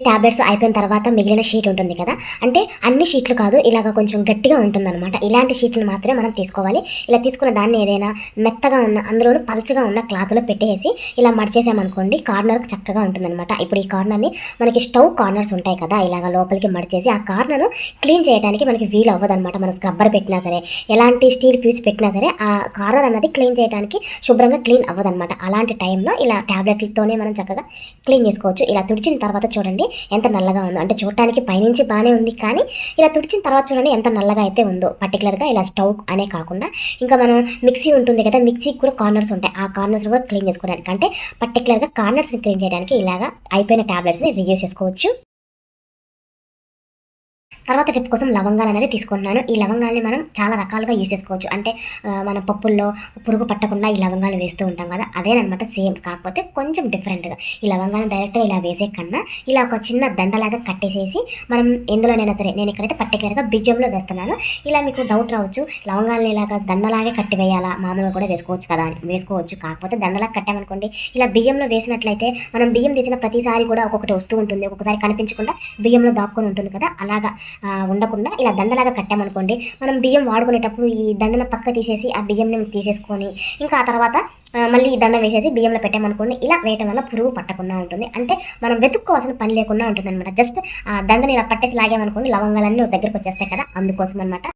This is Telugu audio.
టాబ్లెట్స్ అయిపోయిన తర్వాత మిగిలిన షీట్ ఉంటుంది కదా, అంటే అన్ని షీట్లు కాదు, ఇలాగ కొంచెం గట్టిగా ఉంటుందన్నమాట. ఇలాంటి షీట్లు మాత్రమే మనం తీసుకోవాలి. ఇలా తీసుకున్న దాన్ని ఏదైనా మెత్తగా ఉన్న, అందులోనూ పల్చగా ఉన్న క్లాత్లో పెట్టేసి ఇలా మడిచేసామనుకోండి, కార్నర్కి చక్కగా ఉంటుందన్నమాట. ఇప్పుడు ఈ కార్నర్ని మనకి స్టవ్ కార్నర్స్ ఉంటాయి కదా, ఇలాగ లోపలికి మడిచేసి ఆ కార్నర్ క్లీన్ చేయడానికి మనకి వీలు అవ్వదన్నమాట. మనం స్క్రబ్బర్ పెట్టినా సరే, ఎలాంటి స్టీల్ పీస్ పెట్టినా సరే ఆ కార్నర్ అన్నది క్లీన్ చేయడానికి శుభ్రంగా క్లీన్ అవ్వదన్నమాట. అలాంటి టైంలో ఇలా టాబ్లెట్లతోనే మనం చక్కగా క్లీన్ చేసుకోవచ్చు. ఇలా తుడిచిన తర్వాత చూడండి ఎంత నల్లగా ఉందో, అంటే చూడటానికి పైనుంచి బాగానే ఉంది, కానీ ఇలా తుడిచిన తర్వాత చూడండి ఎంత నల్లగా అయితే ఉందో. పర్టికులర్గా ఇలా స్టవ్ అనే కాకుండా ఇంకా మనం మిక్సీ ఉంటుంది కదా, మిక్సీకి కూడా కార్నర్స్ ఉంటాయి, ఆ కార్నర్స్ కూడా క్లీన్ చేసుకోవడానికి, అంటే పర్టికులర్గా కార్నర్స్ని క్లీన్ చేయడానికి ఇలాగా అయిపోయిన టాబ్లెట్స్ని రీయూస్ చేసుకోవచ్చు. తర్వాత టిప్ కోసం లవంగాలు అనేది తీసుకుంటున్నాను. ఈ లవంగాల్ని మనం చాలా రకాలుగా యూస్ చేసుకోవచ్చు. అంటే మన పప్పుల్లో పురుగు పట్టకుండా ఈ లవంగాలు వేస్తూ ఉంటాం కదా, అదేనమాట సేమ్, కాకపోతే కొంచెం డిఫరెంట్గా. ఈ లవంగాలను డైరెక్ట్గా ఇలా వేసే కన్నా ఇలా ఒక చిన్న దండలాగా కట్టేసేసి మనం ఎందులోనైనా సరే, నేను ఇక్కడైతే పర్టికులర్గా బియ్యంలో వేస్తున్నాను. ఇలా మీకు డౌట్ రావచ్చు, లవంగాలను ఇలాగా దండలాగే కట్టి వేయాలా, మామూలుగా కూడా వేసుకోవచ్చు కదా అని. వేసుకోవచ్చు, కాకపోతే దండలాగా కట్టామనుకోండి, ఇలా బియ్యంలో వేసినట్లయితే మనం బియ్యం తీసిన ప్రతిసారి కూడా ఒక్కొక్కటి వస్తూ ఉంటుంది, ఒక్కొక్కసారి కనిపించకుండా బియ్యంలో దాక్కొని ఉంటుంది కదా, అలాగా ఉండకుండా ఇలా దండలాగా కట్టామనుకోండి, మనం బియ్యం వాడుకునేటప్పుడు ఈ దండను పక్క తీసేసి ఆ బియ్యంని తీసేసుకొని ఇంకా ఆ తర్వాత మళ్ళీ ఈ దండ వేసేసి బియ్యంలో పెట్టామనుకోండి, ఇలా వేయటం వల్ల పురుగు పట్టకుండా ఉంటుంది. అంటే మనం వెతుక్కోవాల్సిన పని లేకుండా ఉంటుంది అనమాట. జస్ట్ దండని ఇలా పట్టేసి లాగామనుకోండి, లవంగాలన్నీ దగ్గరకు వచ్చేస్తాయి కదా, అందుకోసం అనమాట.